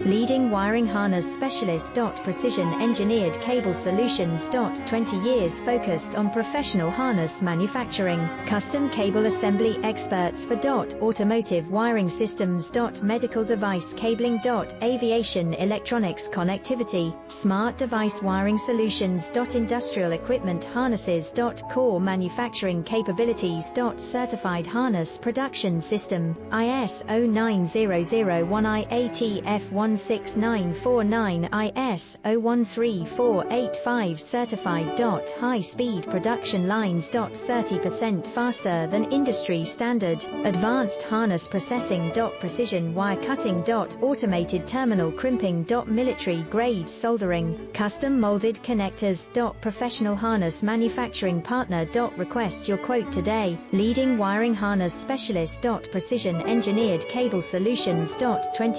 Leading wiring harness specialist. Precision engineered cable solutions. 20 years focused on professional harness manufacturing. Custom cable assembly experts for automotive wiring systems. Medical device cabling. Aviation electronics connectivity. Smart device wiring solutions. Industrial equipment harnesses. Core manufacturing capabilities. Certified harness production system. ISO 9001 IATF 16949 ISO 13485 certified. High speed production lines. 30% faster than industry standard. Advanced harness processing. Precision wire cutting. Automated terminal crimping. Military grade soldering. Custom molded connectors. Professional harness manufacturing partner. Request your quote today. Leading wiring harness specialist. Precision engineered cable solutions. 20